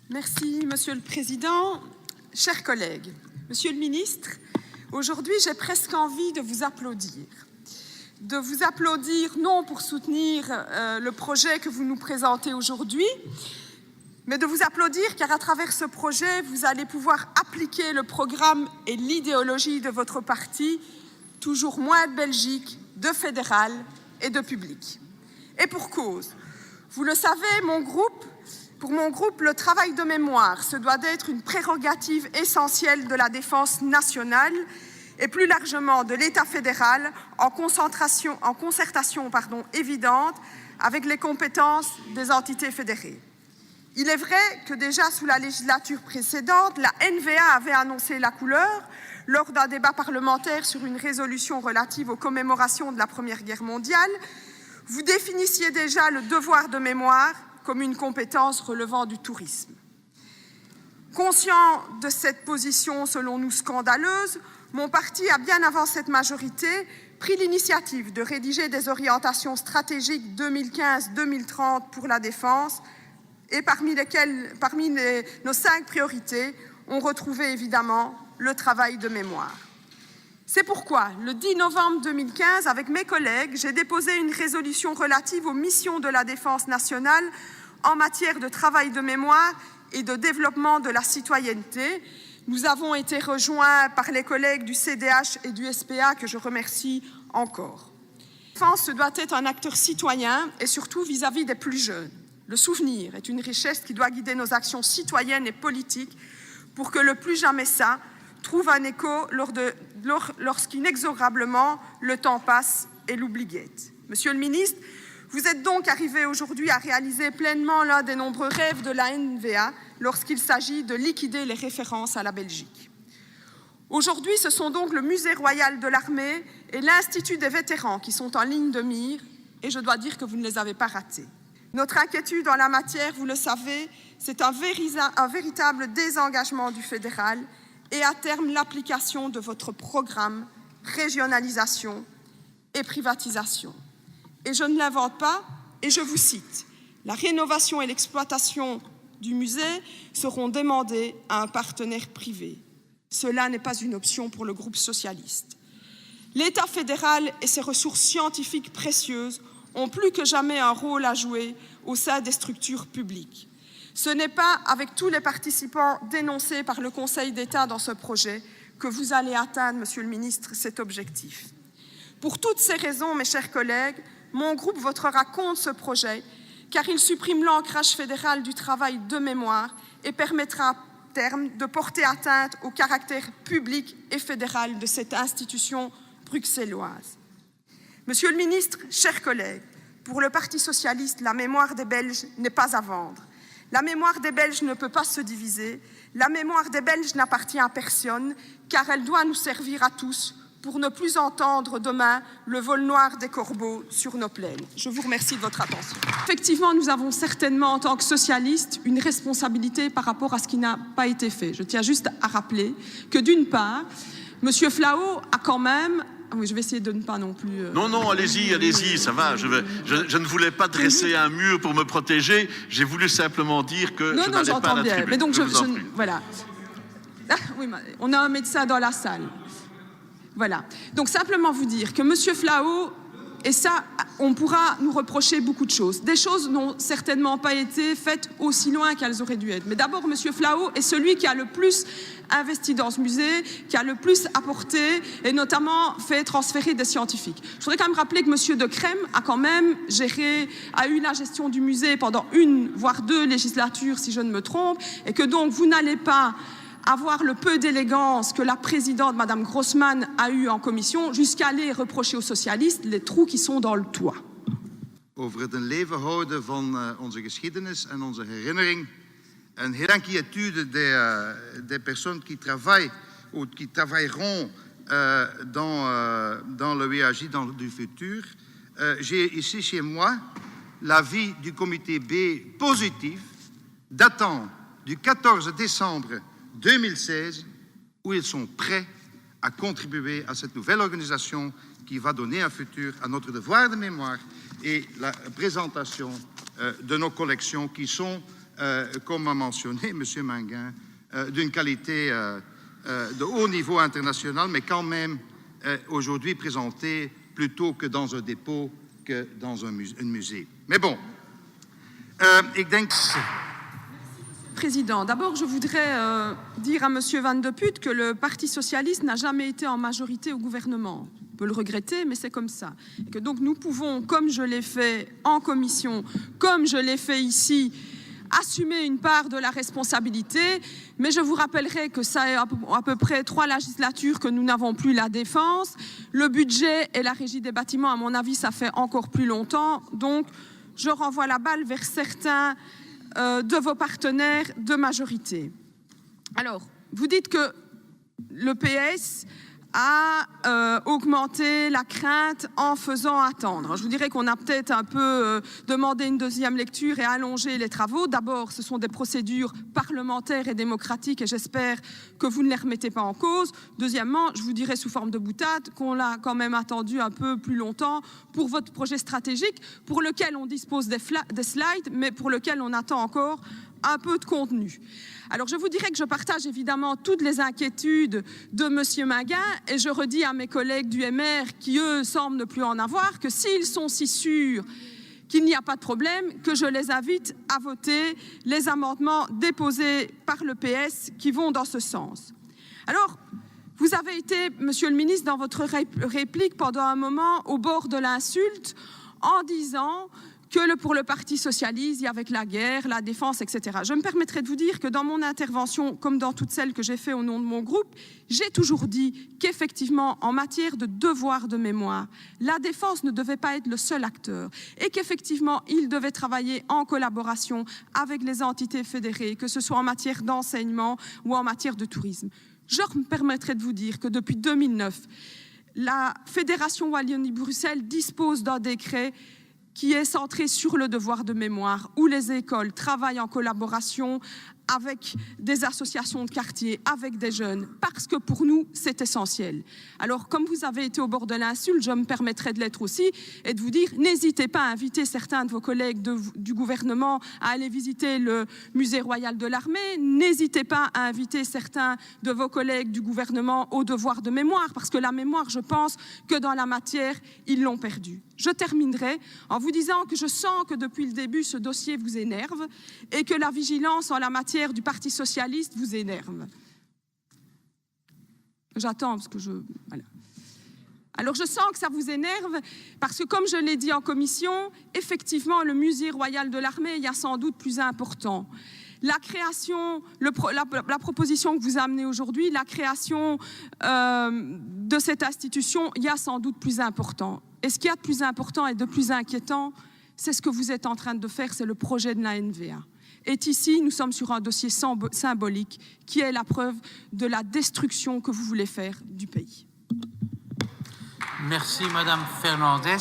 Merci, Monsieur le Président. Chers collègues, Monsieur le Ministre, aujourd'hui, j'ai presque envie de vous applaudir. De vous applaudir non pour soutenir le projet que vous nous présentez aujourd'hui, mais de vous applaudir car à travers ce projet, vous allez pouvoir appliquer le programme et l'idéologie de votre parti, toujours moins de Belgique, de fédéral et de public. Et pour cause, vous le savez, pour mon groupe, le travail de mémoire se doit d'être une prérogative essentielle de la défense nationale et plus largement de l'État fédéral en concertation évidente avec les compétences des entités fédérées. Il est vrai que déjà sous la législature précédente, la NVA avait annoncé la couleur lors d'un débat parlementaire sur une résolution relative aux commémorations de la Première Guerre mondiale. Vous définissiez déjà le devoir de mémoire comme une compétence relevant du tourisme. Conscient de cette position, selon nous, scandaleuse, mon parti a, bien avant cette majorité, pris l'initiative de rédiger des orientations stratégiques 2015-2030 pour la défense et parmi nos 5 priorités, on retrouvait évidemment le travail de mémoire. C'est pourquoi, le 10 novembre 2015, avec mes collègues, j'ai déposé une résolution relative aux missions de la défense nationale en matière de travail de mémoire et de développement de la citoyenneté. Nous avons été rejoints par les collègues du CDH et du SPA, que je remercie encore. La défense doit être un acteur citoyen et surtout vis-à-vis des plus jeunes. Le souvenir est une richesse qui doit guider nos actions citoyennes et politiques pour que le plus jamais ça trouve un écho lorsqu'inexorablement le temps passe et l'oubli guette. Monsieur le ministre, vous êtes donc arrivé aujourd'hui à réaliser pleinement l'un des nombreux rêves de la NVA lorsqu'il s'agit de liquider les références à la Belgique. Aujourd'hui, ce sont donc le Musée royal de l'armée et l'Institut des vétérans qui sont en ligne de mire et je dois dire que vous ne les avez pas ratés. Notre inquiétude en la matière, vous le savez, c'est un véritable désengagement du fédéral et à terme l'application de votre programme régionalisation et privatisation. Et je ne l'invente pas, et je vous cite, « La rénovation et l'exploitation du musée seront demandées à un partenaire privé. Cela n'est pas une option pour le groupe socialiste. L'État fédéral et ses ressources scientifiques précieuses ont plus que jamais un rôle à jouer au sein des structures publiques. Ce n'est pas avec tous les participants dénoncés par le Conseil d'État dans ce projet que vous allez atteindre, Monsieur le Ministre, cet objectif. Pour toutes ces raisons, mes chers collègues, mon groupe votera contre ce projet car il supprime l'ancrage fédéral du travail de mémoire et permettra à terme de porter atteinte au caractère public et fédéral de cette institution bruxelloise. Monsieur le Ministre, chers collègues, pour le Parti socialiste, la mémoire des Belges n'est pas à vendre. La mémoire des Belges ne peut pas se diviser. La mémoire des Belges n'appartient à personne, car elle doit nous servir à tous pour ne plus entendre demain le vol noir des corbeaux sur nos plaines. Je vous remercie de votre attention. Effectivement, nous avons certainement, en tant que socialistes, une responsabilité par rapport à ce qui n'a pas été fait. Je tiens juste à rappeler que, d'une part, M. Flao a quand même... Oui, je vais essayer de ne pas non plus... Non, allez-y, ça va. Je ne voulais pas dresser un mur pour me protéger. J'ai voulu simplement dire que je n'allais pas à la tribune. Mais donc, voilà. Ah, oui, on a un médecin dans la salle. Voilà. Donc, simplement vous dire que M. Flao, et ça, on pourra nous reprocher beaucoup de choses. Des choses n'ont certainement pas été faites aussi loin qu'elles auraient dû être. Mais d'abord, M. Flao est celui qui a le plus investi dans ce musée, qui a le plus apporté et notamment fait transférer des scientifiques. Je voudrais quand même rappeler que M. De Crème a eu la gestion du musée pendant 1 voire 2 législatures, si je ne me trompe, et que donc vous n'allez pas avoir le peu d'élégance que la présidente, Mme Grossman, a eu en commission, jusqu'à aller reprocher aux socialistes les trous qui sont dans le toit. Over het in leven houden van onze geschiedenis en onze herinnering. Een hele inquiétude des personnes qui travaillent ou qui travailleront dans le VAJ dans du futur. J'ai ici chez moi l'avis du comité B positif datant du 14 décembre 2016 où ils sont prêts à contribuer à cette nouvelle organisation qui va donner un futur à notre devoir de mémoire et la présentation de nos collections qui sont comme a mentionné M. Manguin, d'une qualité de haut niveau international, mais quand même aujourd'hui présenté plutôt que dans un dépôt que dans un musée. Mais bon, ik denk... Président, d'abord, je voudrais dire à M. Van de Putte que le Parti socialiste n'a jamais été en majorité au gouvernement. On peut le regretter, mais c'est comme ça. Et que donc nous pouvons, comme je l'ai fait en commission, comme je l'ai fait ici, assumer une part de la responsabilité, mais je vous rappellerai que ça est à peu près 3 législatures que nous n'avons plus la défense. Le budget et la régie des bâtiments, à mon avis, ça fait encore plus longtemps. Donc, je renvoie la balle vers certains de vos partenaires de majorité. Alors, vous dites que le PS a augmenté la crainte en faisant attendre. Je vous dirais qu'on a peut-être un peu demandé une deuxième lecture et allongé les travaux. D'abord, ce sont des procédures parlementaires et démocratiques et j'espère que vous ne les remettez pas en cause. Deuxièmement, je vous dirais sous forme de boutade qu'on l'a quand même attendu un peu plus longtemps pour votre projet stratégique pour lequel on dispose des slides, mais pour lequel on attend encore un peu de contenu. Alors, je vous dirais que je partage évidemment toutes les inquiétudes de M. Manguin et je redis à mes collègues du MR qui, eux, semblent ne plus en avoir, que s'ils sont si sûrs qu'il n'y a pas de problème, que je les invite à voter les amendements déposés par le PS qui vont dans ce sens. Alors, vous avez été, Monsieur le ministre, dans votre réplique pendant un moment au bord de l'insulte en disant que pour le Parti socialiste, il y avait la guerre, la défense, etc. Je me permettrai de vous dire que dans mon intervention, comme dans toutes celles que j'ai faites au nom de mon groupe, j'ai toujours dit qu'effectivement, en matière de devoir de mémoire, la défense ne devait pas être le seul acteur et qu'effectivement, il devait travailler en collaboration avec les entités fédérées, que ce soit en matière d'enseignement ou en matière de tourisme. Je me permettrai de vous dire que depuis 2009, la Fédération Wallonie-Bruxelles dispose d'un décret qui est centré sur le devoir de mémoire, où les écoles travaillent en collaboration avec des associations de quartier, avec des jeunes, parce que pour nous, c'est essentiel. Alors, comme vous avez été au bord de l'insulte, je me permettrai de l'être aussi et de vous dire, n'hésitez pas à inviter certains de vos collègues du gouvernement à aller visiter le musée royal de l'armée, n'hésitez pas à inviter certains de vos collègues du gouvernement au devoir de mémoire, parce que la mémoire, je pense que dans la matière, ils l'ont perdue. Je terminerai en vous disant que je sens que depuis le début, ce dossier vous énerve et que la vigilance en la matière du Parti socialiste vous énerve. J'attends parce que voilà. Alors je sens que ça vous énerve parce que comme je l'ai dit en commission, effectivement le musée royal de l'armée, il y a sans doute plus important. La création, la proposition que vous amenez aujourd'hui, la création de cette institution, il y a sans doute plus important. Et ce qu'il y a de plus important et de plus inquiétant, c'est ce que vous êtes en train de faire, c'est le projet de la NVA. Et ici, nous sommes sur un dossier symbolique qui est la preuve de la destruction que vous voulez faire du pays. Merci, Madame Fernandez.